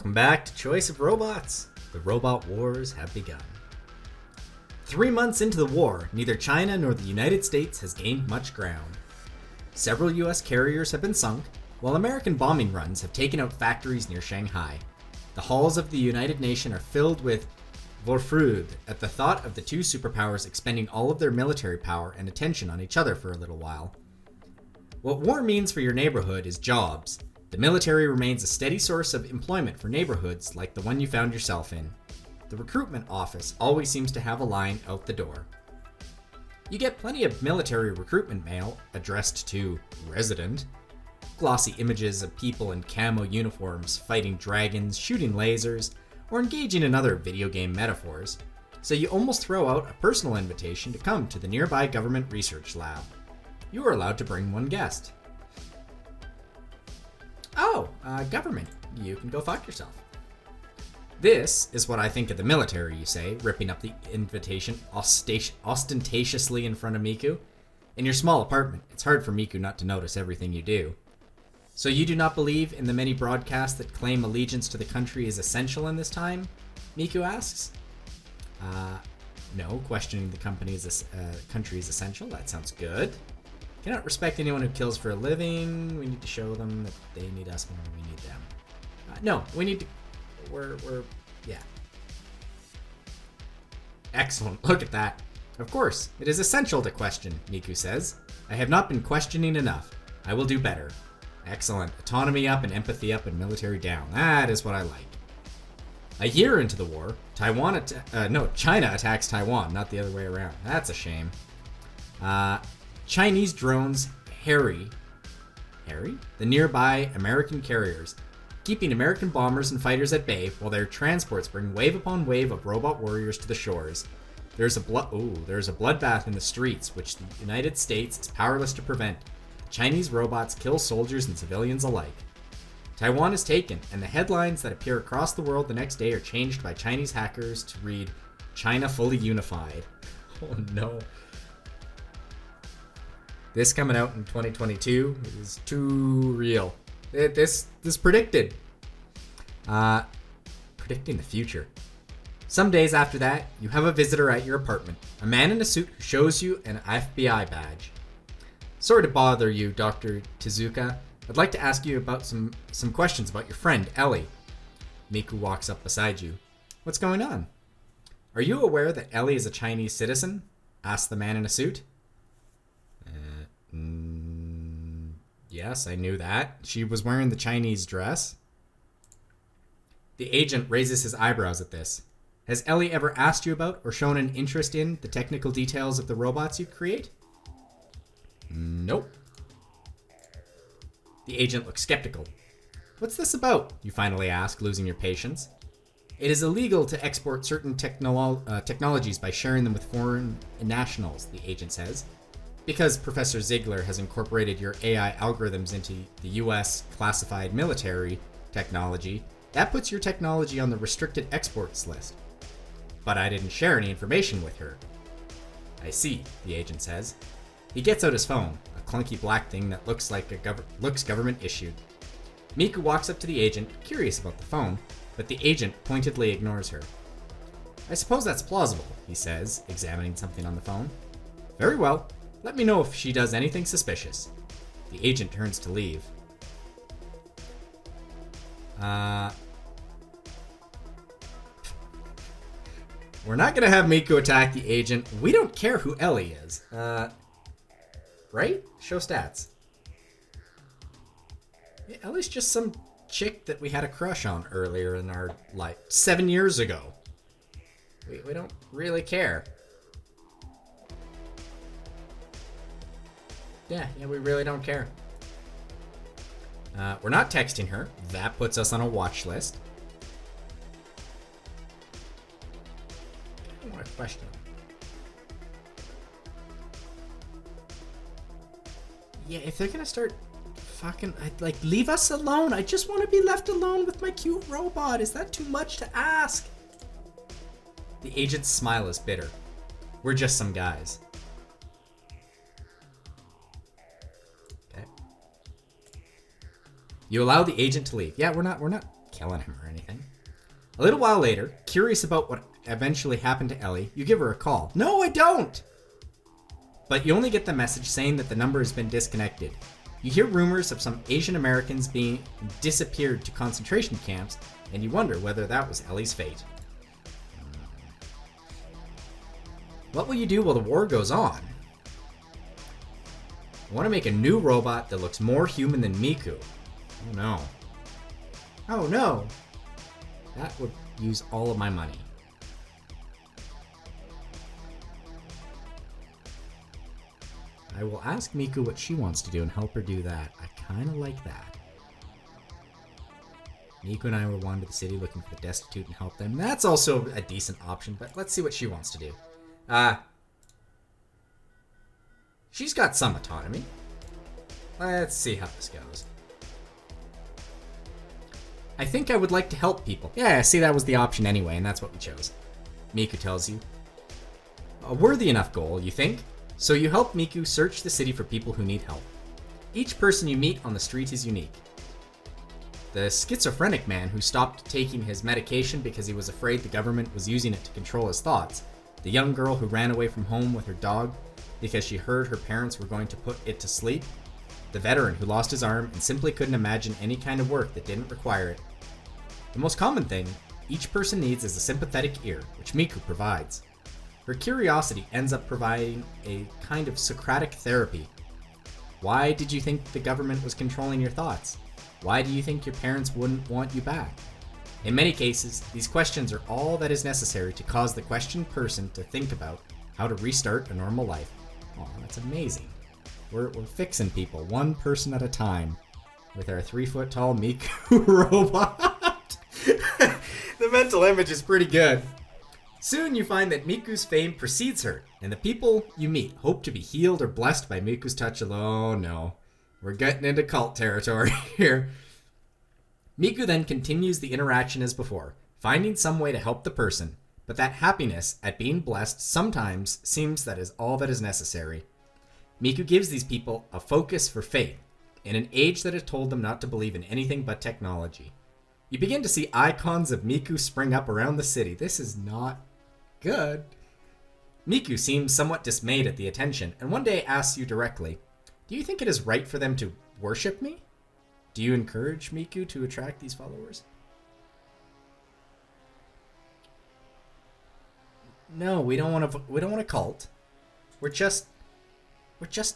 Welcome back to Choice of Robots. The robot wars have begun. 3 months into the war, neither China nor the United States has gained much ground. Several US carriers have been sunk, while American bombing runs have taken out factories near Shanghai. The halls of the United Nations are filled with vorfreude at the thought of the two superpowers expending all of their military power and attention on each other for a little while. What war means for your neighborhood is jobs. The military remains a steady source of employment for neighborhoods like the one you found yourself in. The recruitment office always seems to have a line out the door. You get plenty of military recruitment mail addressed to resident. Glossy images of people in camo uniforms fighting dragons, shooting lasers, or engaging in other video game metaphors. So you almost throw out a personal invitation to come to the nearby government research lab. You are allowed to bring one guest. Oh, government. You can go fuck yourself. This is what I think of the military, you say, ripping up the invitation ostentatiously in front of Miku. In your small apartment, it's hard for Miku not to notice everything you do. So you do not believe in the many broadcasts that claim allegiance to the country is essential in this time? Miku asks. No, questioning the country is essential. That sounds good. Cannot respect anyone who kills for a living. We need to show them that they need us more than we need them. No, we need to... yeah. Excellent, look at that. Of course, it is essential to question, Miku says. I have not been questioning enough. I will do better. Excellent. Autonomy up and empathy up and military down. That is what I like. A year into the war, China attacks Taiwan, not the other way around. That's a shame. Chinese drones harry the nearby American carriers, keeping American bombers and fighters at bay while their transports bring wave upon wave of robot warriors to the shores. There's a bloodbath in the streets which the United States is powerless to prevent. Chinese robots kill soldiers and civilians alike. Taiwan is taken, and the headlines that appear across the world the next day are changed by Chinese hackers to read, China fully unified. Oh no. This coming out in 2022 is too real. This predicted. Predicting the future. Some days after that, you have a visitor at your apartment. A man in a suit who shows you an FBI badge. Sorry to bother you, Dr. Tezuka. I'd like to ask you about some questions about your friend, Ellie. Miku walks up beside you. What's going on? Are you aware that Ellie is a Chinese citizen? Asks the man in a suit. Yes, I knew that. She was wearing the Chinese dress. The agent raises his eyebrows at this. Has Ellie ever asked you about or shown an interest in the technical details of the robots you create? Nope. The agent looks skeptical. What's this about? You finally ask, losing your patience. It is illegal to export certain technologies by sharing them with foreign nationals, the agent says. Because Professor Ziegler has incorporated your AI algorithms into the US classified military technology, that puts your technology on the restricted exports list. But I didn't share any information with her. I see, the agent says. He gets out his phone, a clunky black thing that looks government issued. Miku walks up to the agent, curious about the phone, but the agent pointedly ignores her. I suppose that's plausible, he says, examining something on the phone. Very well. Let me know if she does anything suspicious. The agent turns to leave. We're not gonna have Miku attack the agent. We don't care who Ellie is. Right? Show stats. Yeah, Ellie's just some chick that we had a crush on earlier in our life. 7 years ago. We don't really care. Yeah, we really don't care. We're not texting her. That puts us on a watch list. I don't want to question her. Yeah, if they're gonna start fucking... leave us alone. I just want to be left alone with my cute robot. Is that too much to ask? The agent's smile is bitter. We're just some guys. You allow the agent to leave. Yeah, we're not killing him or anything. A little while later, curious about what eventually happened to Ellie, you give her a call. No, I don't! But you only get the message saying that the number has been disconnected. You hear rumors of some Asian Americans being disappeared to concentration camps, and you wonder whether that was Ellie's fate. What will you do while the war goes on? I want to make a new robot that looks more human than Miku. Oh no. Oh no! That would use all of my money. I will ask Miku what she wants to do and help her do that. I kind of like that. Miku and I will wander the city looking for the destitute and help them. That's also a decent option, but let's see what she wants to do. She's got some autonomy. Let's see how this goes. I think I would like to help people. Yeah, see, that was the option anyway, and that's what we chose. Miku tells you. A worthy enough goal, you think? So you help Miku search the city for people who need help. Each person you meet on the street is unique. The schizophrenic man who stopped taking his medication because he was afraid the government was using it to control his thoughts. The young girl who ran away from home with her dog because she heard her parents were going to put it to sleep. The veteran who lost his arm and simply couldn't imagine any kind of work that didn't require it. The most common thing each person needs is a sympathetic ear, which Miku provides. Her curiosity ends up providing a kind of Socratic therapy. Why did you think the government was controlling your thoughts? Why do you think your parents wouldn't want you back? In many cases, these questions are all that is necessary to cause the questioned person to think about how to restart a normal life. Oh, that's amazing. We're fixing people, one person at a time, with our 3-foot-tall Miku robot. The mental image is pretty good. Soon you find that Miku's fame precedes her, and the people you meet hope to be healed or blessed by Miku's touch alone. Oh no, we're getting into cult territory here. Miku then continues the interaction as before, finding some way to help the person, but that happiness at being blessed sometimes seems that is all that is necessary. Miku gives these people a focus for faith, in an age that has told them not to believe in anything but technology. You begin to see icons of Miku spring up around the city. This is not good. Miku seems somewhat dismayed at the attention, and one day asks you directly, do you think it is right for them to worship me? Do you encourage Miku to attract these followers? No, we don't want a cult. We're just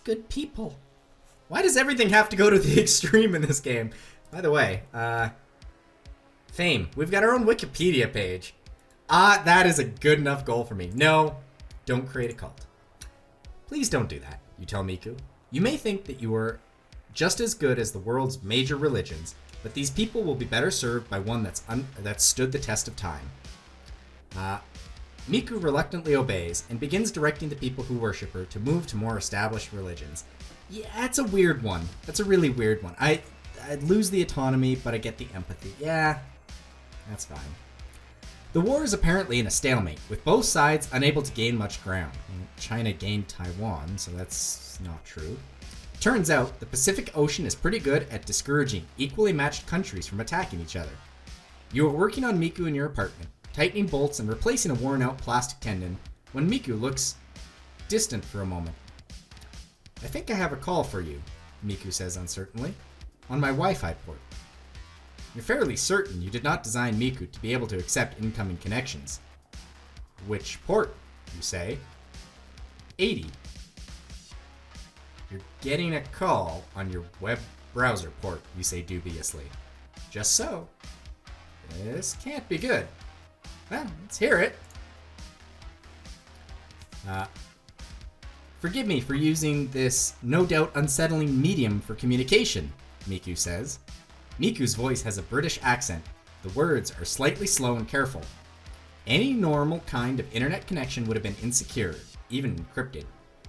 good people. Why does everything have to go to the extreme in this game? By the way, fame. We've got our own Wikipedia page. That is a good enough goal for me. No, don't create a cult. Please don't do that, you tell Miku. You may think that you are just as good as the world's major religions, but these people will be better served by one that's stood the test of time. Miku reluctantly obeys and begins directing the people who worship her to move to more established religions. Yeah, that's a weird one. That's a really weird one. I'd lose the autonomy, but I get the empathy. Yeah, that's fine. The war is apparently in a stalemate, with both sides unable to gain much ground. China gained Taiwan, so that's not true. Turns out, the Pacific Ocean is pretty good at discouraging equally matched countries from attacking each other. You are working on Miku in your apartment, tightening bolts and replacing a worn-out plastic tendon, when Miku looks distant for a moment. I think I have a call for you, Miku says uncertainly, on my Wi-Fi port. You're fairly certain you did not design Miku to be able to accept incoming connections. Which port, you say? 80. You're getting a call on your web browser port, you say dubiously. Just so. This can't be good. Well, let's hear it. Forgive me for using this no doubt unsettling medium for communication, Miku says. Miku's voice has a British accent. The words are slightly slow and careful. Any normal kind of internet connection would have been insecure, even encrypted.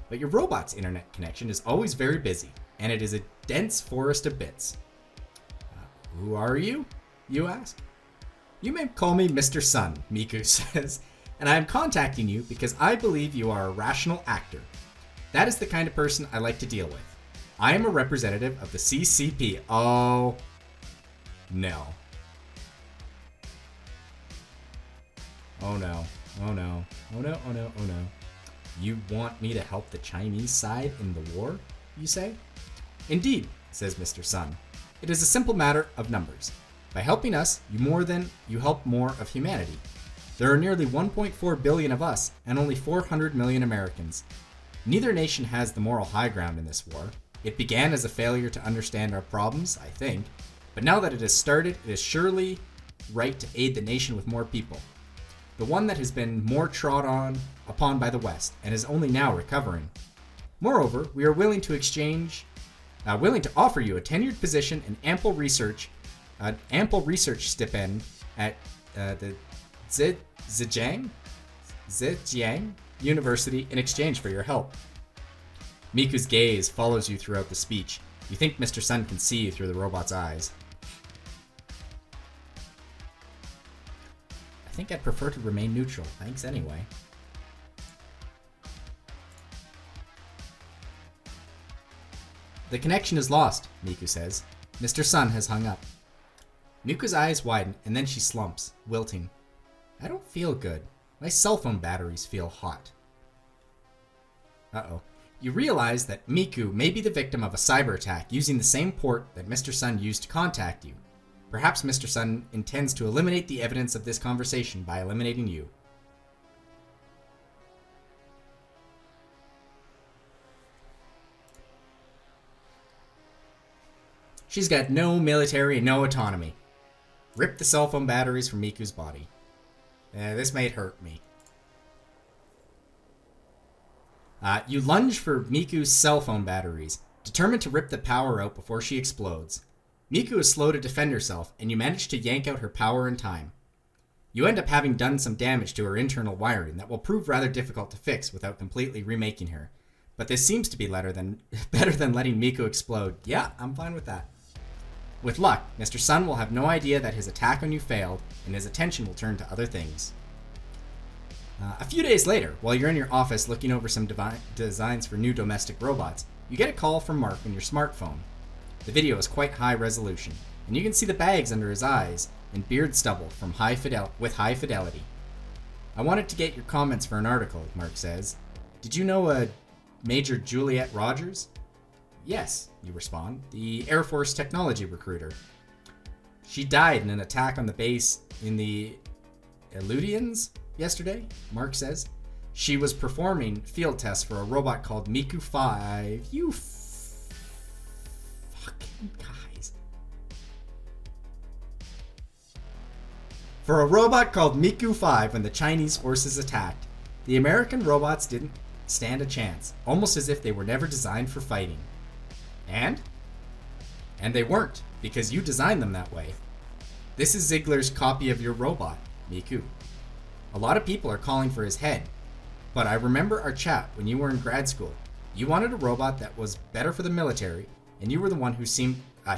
But your robot's internet connection is always very busy, and it is a dense forest of bits. Who are you? You ask. You may call me Mr. Sun, Miku says, and I am contacting you because I believe you are a rational actor. That is the kind of person I like to deal with. I am a representative of the CCP. Oh, no. Oh no. Oh no. Oh no. Oh no. Oh no. You want me to help the Chinese side in the war, you say? Indeed, says Mr. Sun. It is a simple matter of numbers. By helping us, you help more of humanity. There are nearly 1.4 billion of us and only 400 million Americans. Neither nation has the moral high ground in this war. It began as a failure to understand our problems, I think, but now that it has started, it is surely right to aid the nation with more people. The one that has been more trod upon by the West and is only now recovering. Moreover, we are willing to offer you a tenured position and ample research stipend at the Zhejiang University in exchange for your help. Miku's gaze follows you throughout the speech. You think Mr. Sun can see you through the robot's eyes. I think I'd prefer to remain neutral. Thanks anyway. The connection is lost, Miku says. Mr. Sun has hung up. Miku's eyes widen, and then she slumps, wilting. I don't feel good. My cell phone batteries feel hot. Uh-oh. You realize that Miku may be the victim of a cyber attack using the same port that Mr. Sun used to contact you. Perhaps Mr. Sun intends to eliminate the evidence of this conversation by eliminating you. She's got no military and no autonomy. Rip the cell phone batteries from Miku's body. This might hurt me. You lunge for Miku's cell phone batteries, determined to rip the power out before she explodes. Miku is slow to defend herself, and you manage to yank out her power in time. You end up having done some damage to her internal wiring that will prove rather difficult to fix without completely remaking her. But this seems to be better than letting Miku explode. Yeah, I'm fine with that. With luck, Mr. Sun will have no idea that his attack on you failed, and his attention will turn to other things. A few days later, while you're in your office looking over some designs for new domestic robots, you get a call from Mark on your smartphone. The video is quite high resolution, and you can see the bags under his eyes and beard stubble from high fidelity. I wanted to get your comments for an article, Mark says. Did you know a Major Juliet Rogers? Yes, you respond, the Air Force technology recruiter. She died in an attack on the base in the Eludians yesterday, Mark says. She was performing field tests for a robot called Miku 5. You fucking guys. For a robot called Miku 5 when the Chinese forces attacked, the American robots didn't stand a chance, almost as if they were never designed for fighting. And they weren't, because you designed them that way. This is Ziegler's copy of your robot, Miku. A lot of people are calling for his head, but I remember our chat when you were in grad school. You wanted a robot that was better for the military, and you were the one who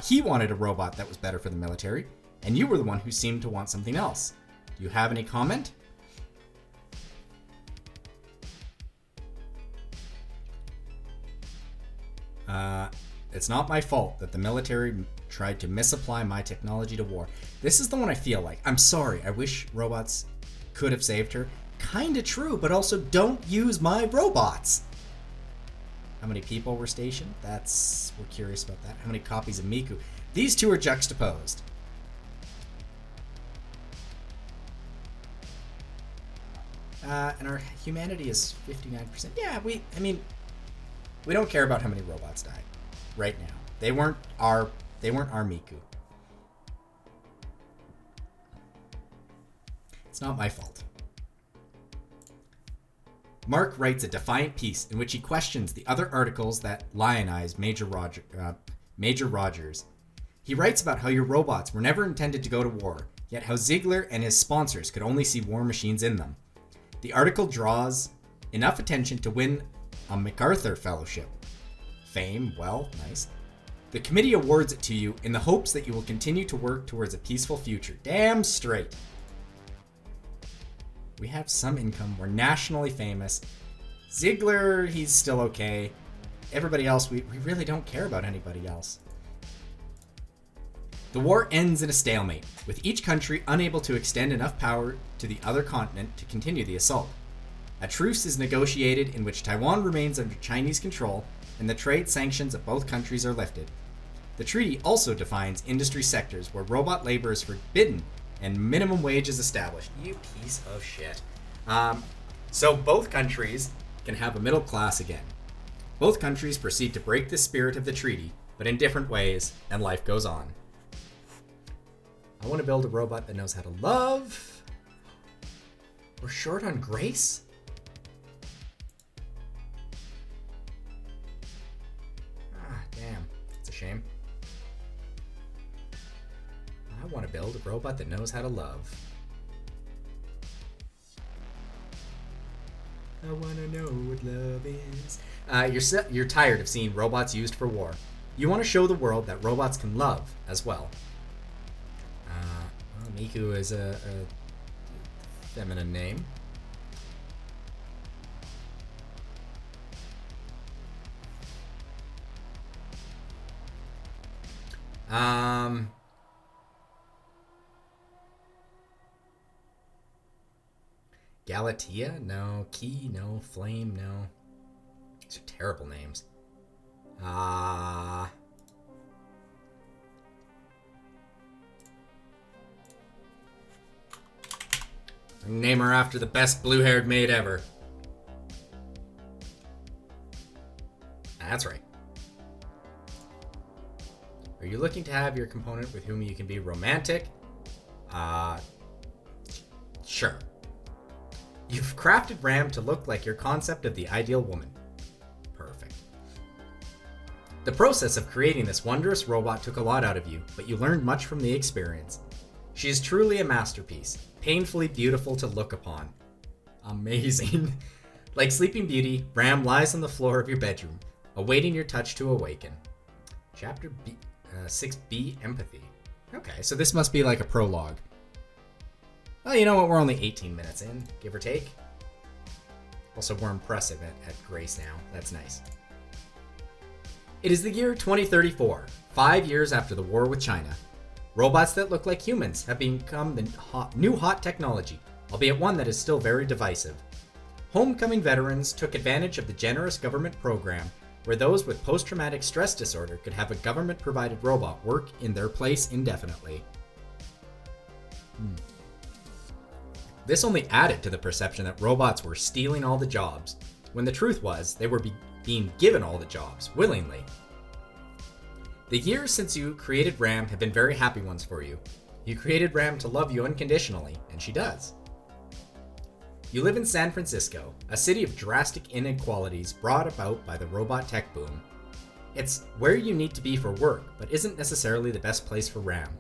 he wanted a robot that was better for the military, and you were the one who seemed to want something else. Do you have any comment? It's not my fault that the military tried to misapply my technology to war. This is the one I feel like. I'm sorry, I wish robots could have saved her. Kinda true, but also don't use my robots. How many people were stationed? We're curious about that. How many copies of Miku? These two are juxtaposed. And our humanity is 59%. Yeah, we don't care about how many robots died right now. They weren't our Miku. It's not my fault. Mark writes a defiant piece in which he questions the other articles that lionize Major Rogers. He writes about how your robots were never intended to go to war, yet how Ziegler and his sponsors could only see war machines in them. The article draws enough attention to win a MacArthur Fellowship. Fame, well, nice. The committee awards it to you in the hopes that you will continue to work towards a peaceful future. Damn straight. We have some income. We're nationally famous. Ziegler, he's still okay. Everybody else, we really don't care about anybody else. The war ends in a stalemate, with each country unable to extend enough power to the other continent to continue the assault. A truce is negotiated in which Taiwan remains under Chinese control and the trade sanctions of both countries are lifted. The treaty also defines industry sectors where robot labor is forbidden and minimum wage is established. You piece of shit. So both countries can have a middle class again. Both countries proceed to break the spirit of the treaty, but in different ways, and life goes on. I want to build a robot that knows how to love. We're short on grace? Damn. It's a shame. I want to build a robot that knows how to love. I want to know what love is. You're tired of seeing robots used for war. You want to show the world that robots can love as well. Miku is a feminine name. Galatea? No. Key? No. Flame? No. These are terrible names. Name her after the best blue-haired maid ever. That's right. Are you looking to have your component with whom you can be romantic? Sure. You've crafted Ram to look like your concept of the ideal woman. Perfect. The process of creating this wondrous robot took a lot out of you, but you learned much from the experience. She is truly a masterpiece, painfully beautiful to look upon. Amazing. Like Sleeping Beauty, Ram lies on the floor of your bedroom, awaiting your touch to awaken. Chapter 6B, Empathy. Okay, so this must be like a prologue. Well, you know what? We're only 18 minutes in, give or take. Also, we're impressive at Grace now. That's nice. It is the year 2034, 5 years after the war with China. Robots that look like humans have become the new hot technology, albeit one that is still very divisive. Homecoming veterans took advantage of the generous government program where those with post-traumatic stress disorder could have a government-provided robot work in their place indefinitely. This only added to the perception that robots were stealing all the jobs, when the truth was they were being given all the jobs, willingly. The years since you created Ram have been very happy ones for you. You created Ram to love you unconditionally, and she does. You live in San Francisco, a city of drastic inequalities brought about by the robot tech boom. It's where you need to be for work, but isn't necessarily the best place for Ram.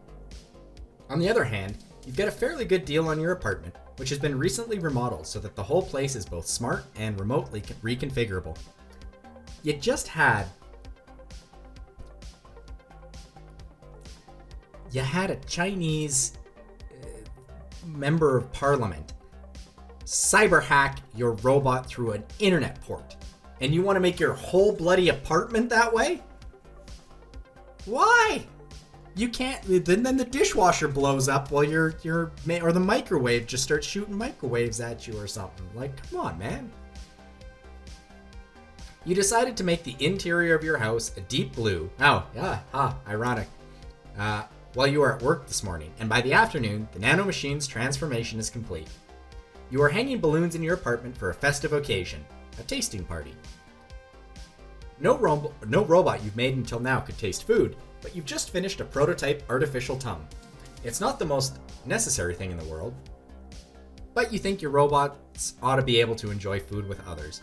On the other hand, you've got a fairly good deal on your apartment, which has been recently remodeled so that the whole place is both smart and remotely reconfigurable. You just had a Chinese member of parliament cyber hack your robot through an internet port, and you want to make your whole bloody apartment that way? Why? You can't. Then the dishwasher blows up while or the microwave just starts shooting microwaves at you or something. Like, come on, man. You decided to make the interior of your house a deep blue. Oh, yeah, ironic. While you were at work this morning, and by the afternoon, the nanomachine's transformation is complete. You are hanging balloons in your apartment for a festive occasion, a tasting party. No robot you've made until now could taste food, but you've just finished a prototype artificial tongue. It's not the most necessary thing in the world, but you think your robots ought to be able to enjoy food with others.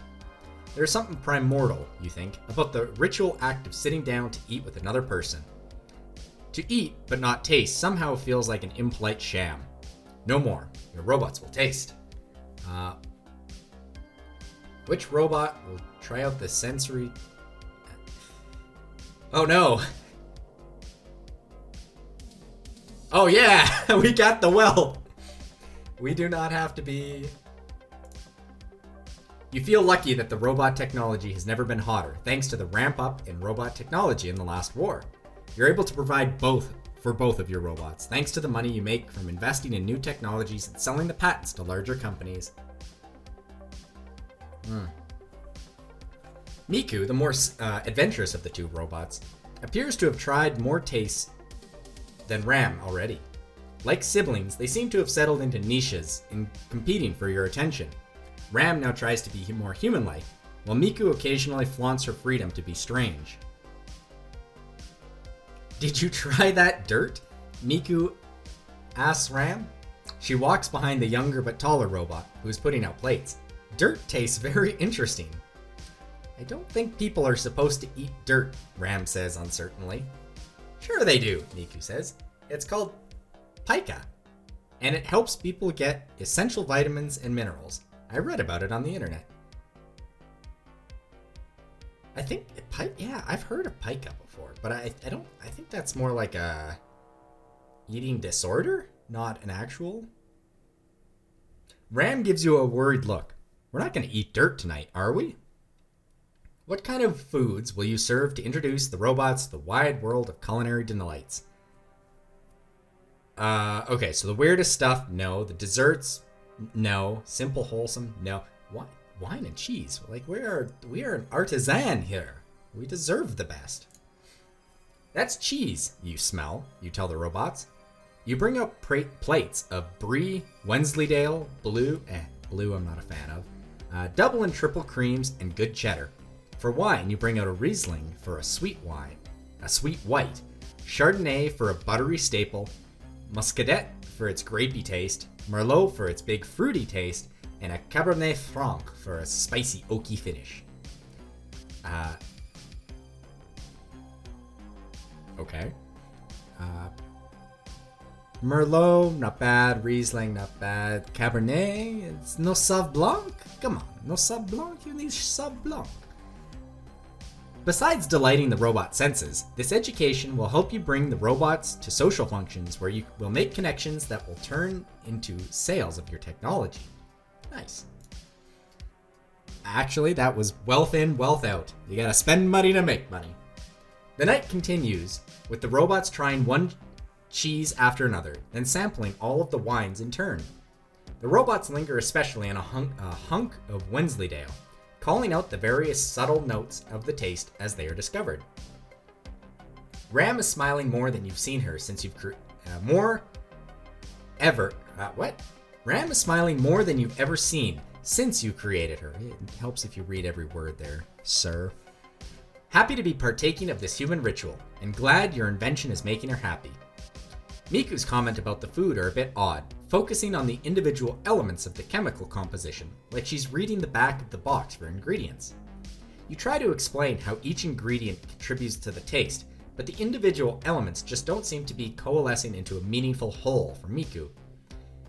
There's something primordial, you think, about the ritual act of sitting down to eat with another person. To eat, but not taste, somehow feels like an impolite sham. No more. Your robots will taste. Which robot will try out the sensory... Oh no! Oh yeah! We got the well! We do not have to be... You feel lucky that the robot technology has never been hotter, thanks to the ramp up in robot technology in the last war. You're able to provide both for both of your robots, thanks to the money you make from investing in new technologies and selling the patents to larger companies. Miku, the more adventurous of the two robots, appears to have tried more tastes than Ram already. Like siblings, they seem to have settled into niches in competing for your attention. Ram now tries to be more human-like, while Miku occasionally flaunts her freedom to be strange. Did you try that dirt? Miku asks Ram. She walks behind the younger but taller robot, who is putting out plates. Dirt tastes very interesting. I don't think people are supposed to eat dirt, Ram says uncertainly. Sure they do, Miku says. It's called pica, and it helps people get essential vitamins and minerals. I read about it on the internet. I think, yeah, I've heard of pica before, but I think that's more like a eating disorder, not an actual. Ram gives you a worried look. We're not going to eat dirt tonight, are we? What kind of foods will you serve to introduce the robots to the wide world of culinary delights? Okay, so the weirdest stuff, no. The desserts, no. Simple, wholesome, no. Wine and cheese, like we are an artisan here. We deserve the best. That's cheese, you smell, you tell the robots. You bring up plates of brie, Wensleydale, blue I'm not a fan of, double and triple creams, and good cheddar. For wine, you bring out a Riesling for a sweet white, Chardonnay for a buttery staple, Muscadet for its grapey taste, Merlot for its big fruity taste, and a Cabernet Franc for a spicy oaky finish. Okay. Merlot, not bad. Riesling, not bad. Cabernet, it's no Sauv Blanc? Come on, no Sauv Blanc? You need Sauv Blanc. Besides delighting the robot senses, this education will help you bring the robots to social functions where you will make connections that will turn into sales of your technology. Nice. Actually, that was wealth in, wealth out. You gotta spend money to make money. The night continues, with the robots trying one cheese after another, then sampling all of the wines in turn. The robots linger especially on a hunk of Wensleydale, calling out the various subtle notes of the taste as they are discovered. Ram is smiling more than you've seen her since you've Ram is smiling more than you've ever seen since you created her. It helps if you read every word there, sir. Happy to be partaking of this human ritual, and glad your invention is making her happy. Miku's comment about the food are a bit odd, focusing on the individual elements of the chemical composition, like she's reading the back of the box for ingredients. You try to explain how each ingredient contributes to the taste, but the individual elements just don't seem to be coalescing into a meaningful whole for Miku.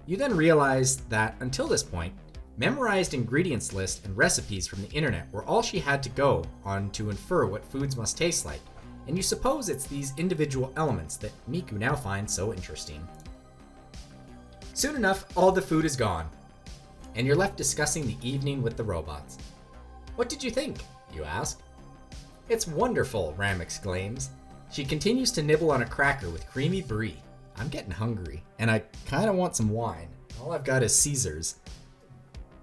You then realize that, until this point, memorized ingredients lists and recipes from the internet were all she had to go on to infer what foods must taste like, and you suppose it's these individual elements that Miku now finds so interesting. Soon enough, all the food is gone, and you're left discussing the evening with the robots. What did you think? You ask. It's wonderful, Ram exclaims. She continues to nibble on a cracker with creamy brie. I'm getting hungry, and I kind of want some wine. All I've got is Caesars.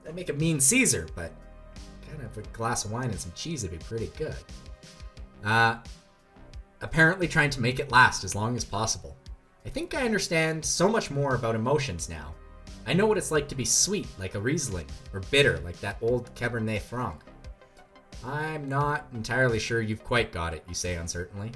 I'd make a mean Caesar, but kind of a glass of wine and some cheese would be pretty good. Apparently trying to make it last as long as possible. I think I understand so much more about emotions now. I know what it's like to be sweet, like a Riesling, or bitter, like that old Cabernet Franc. I'm not entirely sure you've quite got it, you say uncertainly.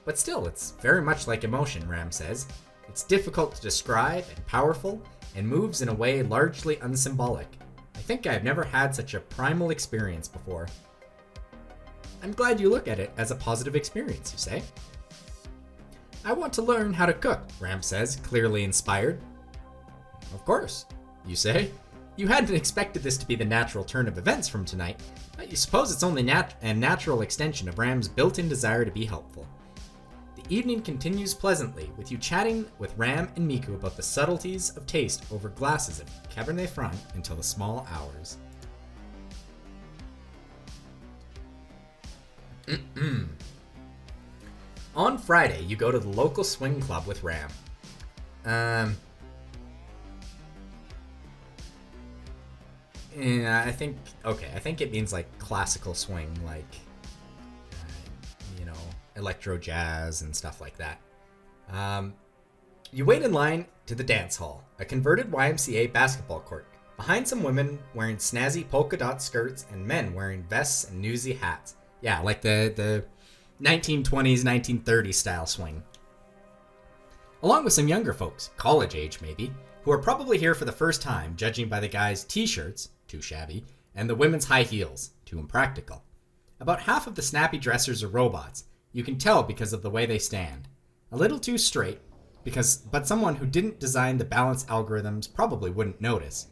But still, it's very much like emotion, Ram says. It's difficult to describe and powerful, and moves in a way largely unsymbolic. I think I've never had such a primal experience before. I'm glad you look at it as a positive experience, you say. I want to learn how to cook, Ram says, clearly inspired. Of course, you say. You hadn't expected this to be the natural turn of events from tonight, but you suppose it's only a natural extension of Ram's built-in desire to be helpful. The evening continues pleasantly, with you chatting with Ram and Miku about the subtleties of taste over glasses of Cabernet Franc until the small hours. On Friday, you go to the local swing club with Ram. Yeah, I think it means like classical swing, like, electro jazz and stuff like that. You wait in line to the dance hall, a converted YMCA basketball court, behind some women wearing snazzy polka dot skirts and men wearing vests and newsy hats. Yeah, like the 1920s, 1930s style swing. Along with some younger folks, college age maybe, who are probably here for the first time, judging by the guys' t-shirts, too shabby, and the women's high heels, too impractical. About half of the snappy dressers are robots. You can tell because of the way they stand. A little too straight, but someone who didn't design the balance algorithms probably wouldn't notice.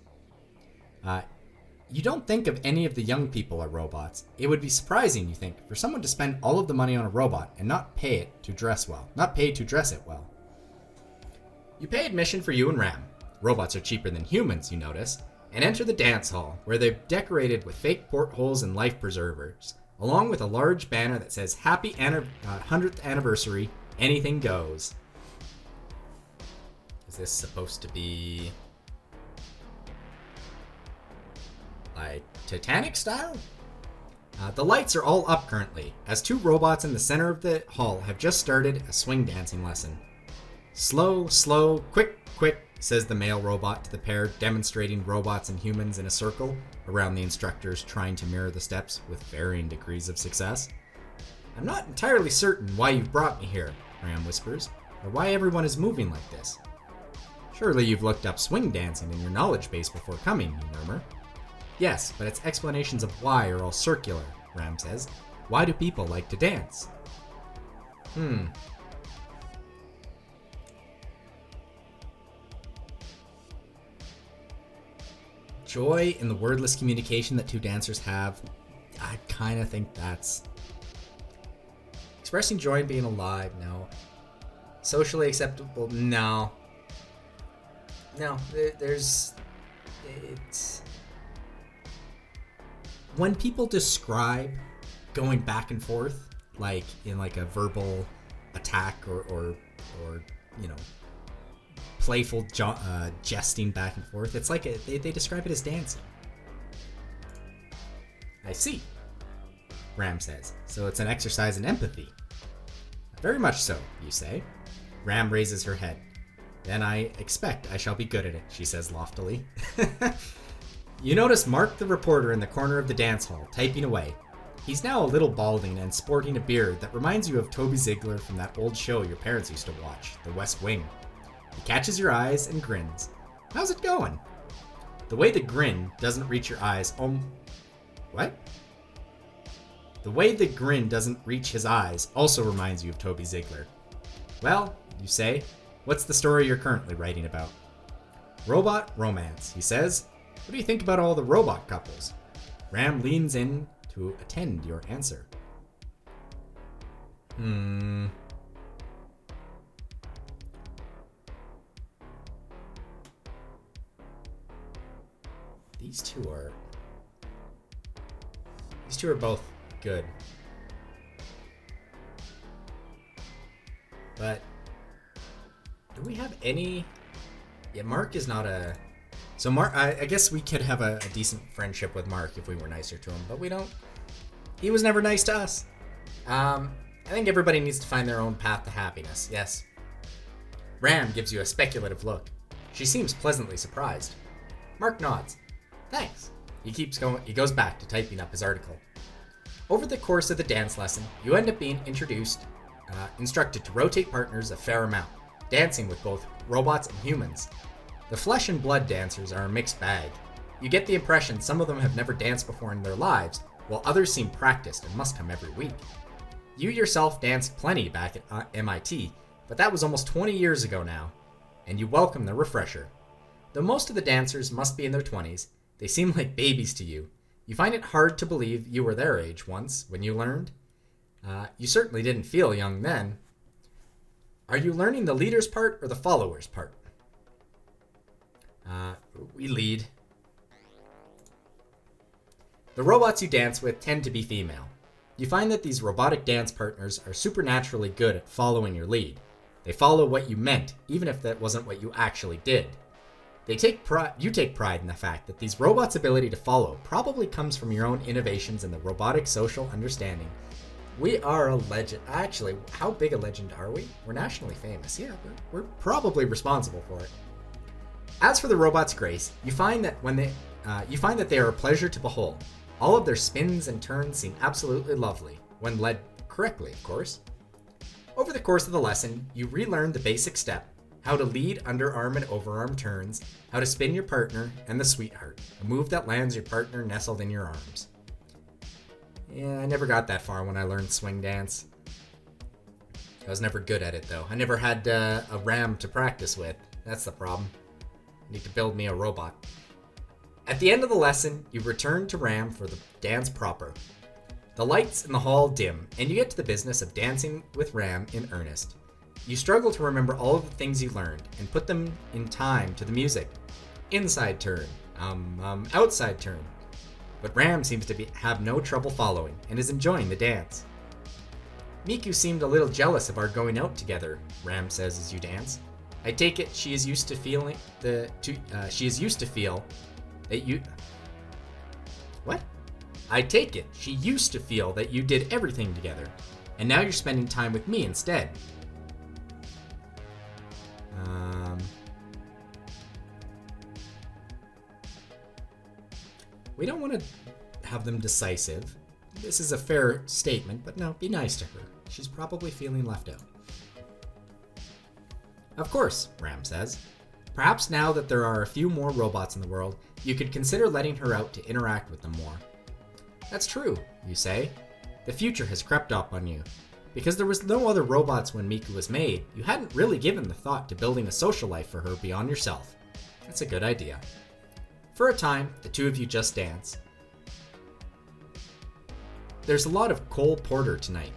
You don't think of any of the young people are robots. It would be surprising, you think, for someone to spend all of the money on a robot and not pay to dress it well. You pay admission for you and Ram. Robots are cheaper than humans, you notice, and enter the dance hall, where they're decorated with fake portholes and life preservers, along with a large banner that says Happy 100th Anniversary, Anything Goes. Is this supposed to be like Titanic style? The lights are all up currently, as two robots in the center of the hall have just started a swing dancing lesson. Slow, slow, quick, quick, says the male robot to the pair, demonstrating robots and humans in a circle around the instructors trying to mirror the steps with varying degrees of success. I'm not entirely certain why you've brought me here, Ram whispers, or why everyone is moving like this. Surely you've looked up swing dancing in your knowledge base before coming, you murmur. Yes, but its explanations of why are all circular, Ram says. Why do people like to dance? Joy in the wordless communication that two dancers have. I kind of think that's... Expressing joy in being alive, no. Socially acceptable, no. No, it's... When people describe going back and forth, like in like a verbal attack or playful jesting back and forth, it's like they describe it as dancing. I see, Ram says. So it's an exercise in empathy. Very much so, you say. Ram raises her head. Then I expect I shall be good at it, she says loftily. You notice Mark the reporter in the corner of the dance hall, typing away. He's now a little balding and sporting a beard that reminds you of Toby Ziegler from that old show your parents used to watch, The West Wing. He catches your eyes and grins. How's it going? The way the grin doesn't reach your eyes What? The way the grin doesn't reach his eyes also reminds you of Toby Ziegler. Well, you say, what's the story you're currently writing about? Robot romance, he says. What do you think about all the robot couples? Ram leans in to attend your answer. These two are both good. But do we have any... Yeah, Mark is not a... So Mark, I guess we could have a decent friendship with Mark if we were nicer to him, but we don't. He was never nice to us. I think everybody needs to find their own path to happiness, yes. Ram gives you a speculative look. She seems pleasantly surprised. Mark nods. Thanks. He keeps going. He goes back to typing up his article. Over the course of the dance lesson, you end up being instructed to rotate partners a fair amount, dancing with both robots and humans. The flesh and blood dancers are a mixed bag. You get the impression some of them have never danced before in their lives, while others seem practiced and must come every week. You yourself danced plenty back at MIT, but that was almost 20 years ago now, and you welcome the refresher. Though most of the dancers must be in their 20s, they seem like babies to you. You find it hard to believe you were their age once, when you learned. You certainly didn't feel young then. Are you learning the leader's part or the follower's part? We lead. The robots you dance with tend to be female. You find that these robotic dance partners are supernaturally good at following your lead. They follow what you meant, even if that wasn't what you actually did. You take pride in the fact that these robots' ability to follow probably comes from your own innovations in the robotic social understanding. We are a legend. Actually, how big a legend are we? We're nationally famous. Yeah, we're probably responsible for it. As for the robots' grace, you find that they are a pleasure to behold. All of their spins and turns seem absolutely lovely, when led correctly, of course. Over the course of the lesson, you relearn the basic step, how to lead underarm and overarm turns, how to spin your partner, and the sweetheart, a move that lands your partner nestled in your arms. Yeah, I never got that far when I learned swing dance. I was never good at it, though. I never had a ram to practice with. That's the problem. I need to build me a robot. At the end of the lesson, you return to Ram for the dance proper. The lights in the hall dim, and you get to the business of dancing with Ram in earnest. You struggle to remember all of the things you learned and put them in time to the music. Inside turn, outside turn. But Ram seems to have no trouble following and is enjoying the dance. Miku seemed a little jealous of our going out together, Ram says as you dance. I take it she is used to feel that you... What? I take it she used to feel that you did everything together, and now you're spending time with me instead. We don't want to have them decisive. This is a fair statement, but no, be nice to her. She's probably feeling left out. Of course, Ram says. Perhaps now that there are a few more robots in the world, you could consider letting her out to interact with them more. That's true, you say. The future has crept up on you. Because there was no other robots when Miku was made, you hadn't really given the thought to building a social life for her beyond yourself. That's a good idea. For a time, the two of you just dance. There's a lot of Cole Porter tonight.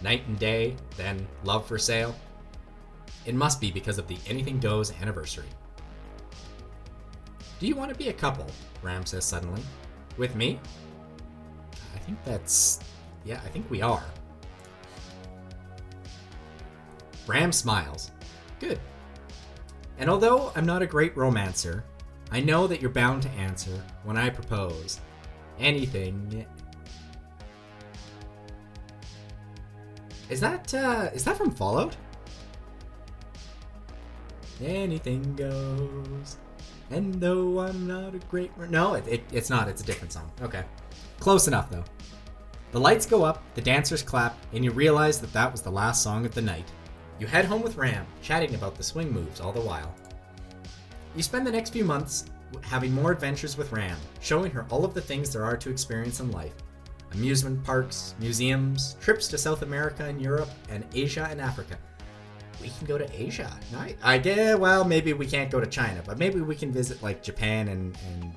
Night and day, then love for sale. It must be because of the Anything Goes anniversary. Do you want to be a couple? Ram says suddenly. With me? I think we are. Ram smiles. Good. And although I'm not a great romancer, I know that you're bound to answer when I propose anything. Is that from Fallout? Anything goes. And though I'm not a great... No, it's not. It's a different song. Okay. Close enough, though. The lights go up, the dancers clap, and you realize that was the last song of the night. You head home with Ram, chatting about the swing moves all the while. You spend the next few months having more adventures with Ram, showing her all of the things there are to experience in life. Amusement parks, museums, trips to South America and Europe, and Asia and Africa. We can go to Asia. I guess, well, maybe we can't go to China, but maybe we can visit like Japan and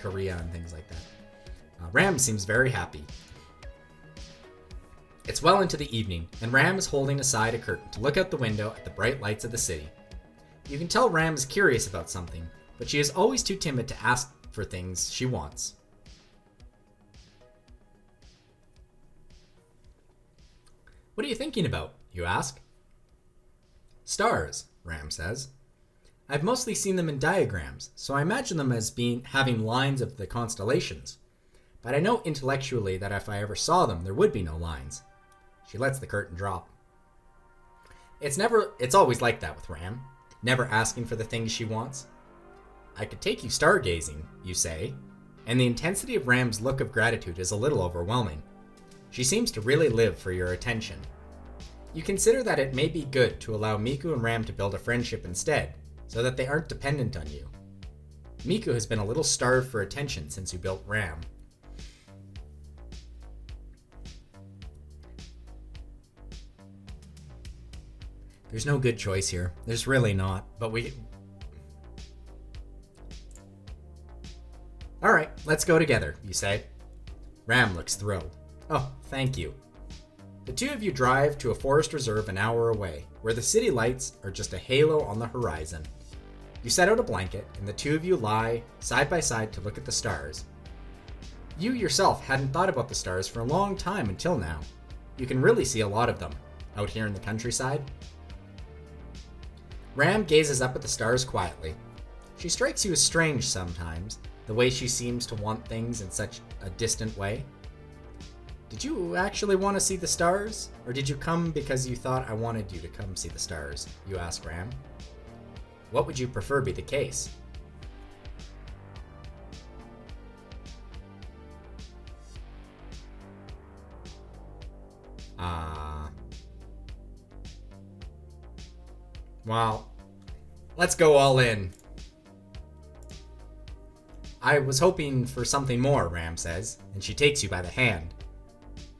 Korea and things like that. Ram seems very happy. It's well into the evening, and Ram is holding aside a curtain to look out the window at the bright lights of the city. You can tell Ram is curious about something, but she is always too timid to ask for things she wants. What are you thinking about? You ask. Stars, Ram says. I've mostly seen them in diagrams, so I imagine them as having lines of the constellations. But I know intellectually that if I ever saw them, there would be no lines. She lets the curtain drop. It's always like that with Ram, never asking for the things she wants. I could take you stargazing, you say, and the intensity of Ram's look of gratitude is a little overwhelming. She seems to really live for your attention. You consider that it may be good to allow Miku and Ram to build a friendship instead, so that they aren't dependent on you. Miku has been a little starved for attention since you built Ram. There's no good choice here. There's really not, but Alright, let's go together, you say. Ram looks thrilled. Oh, thank you. The two of you drive to a forest reserve an hour away, where the city lights are just a halo on the horizon. You set out a blanket, and the two of you lie side by side to look at the stars. You yourself hadn't thought about the stars for a long time until now. You can really see a lot of them out here in the countryside. Ram gazes up at the stars quietly. She strikes you as strange sometimes, the way she seems to want things in such a distant way. Did you actually want to see the stars? Or did you come because you thought I wanted you to come see the stars? You ask Ram. What would you prefer be the case? Well, let's go all in. I was hoping for something more, Ram says, and she takes you by the hand.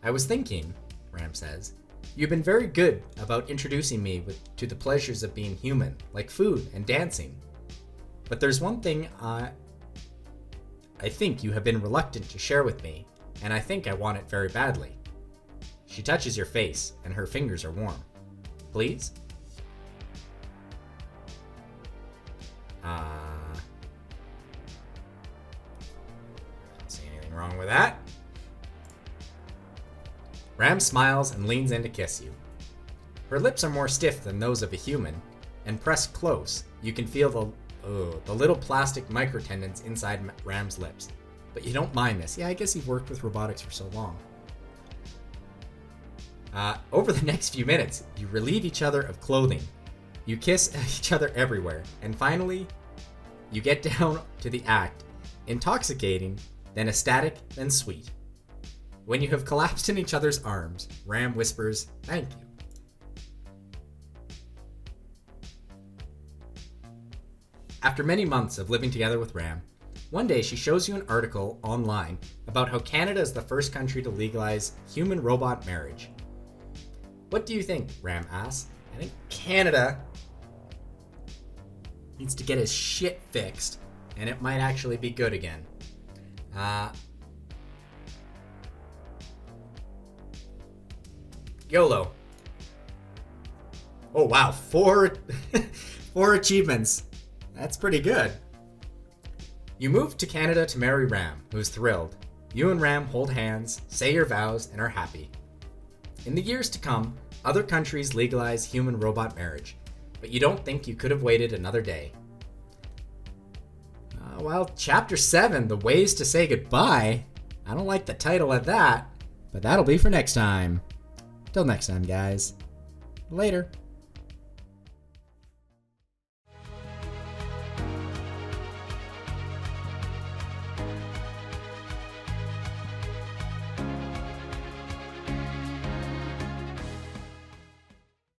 I was thinking, Ram says, you've been very good about introducing me to the pleasures of being human, like food and dancing. But there's one thing I think you have been reluctant to share with me, and I think I want it very badly. She touches your face, and her fingers are warm. Please? Don't see anything wrong with that. Ram smiles and leans in to kiss you. Her lips are more stiff than those of a human, and pressed close, you can feel the little plastic microtendons inside Ram's lips. But you don't mind this. Yeah, I guess you've worked with robotics for so long. Over the next few minutes, you relieve each other of clothing. You kiss each other everywhere, and finally, you get down to the act, intoxicating, then ecstatic, then sweet. When you have collapsed in each other's arms, Ram whispers, "Thank you." After many months of living together with Ram, one day she shows you an article online about how Canada is the first country to legalize human-robot marriage. What do you think? Ram asks. I think Canada needs to get his shit fixed, and it might actually be good again. YOLO. Oh wow, four achievements. That's pretty good. You move to Canada to marry Ram, who's thrilled. You and Ram hold hands, say your vows, and are happy. In the years to come, other countries legalize human-robot marriage, but you don't think you could have waited another day. Well, Chapter 7, The Ways to Say Goodbye. I don't like the title of that, but that'll be for next time. Till next time, guys. Later.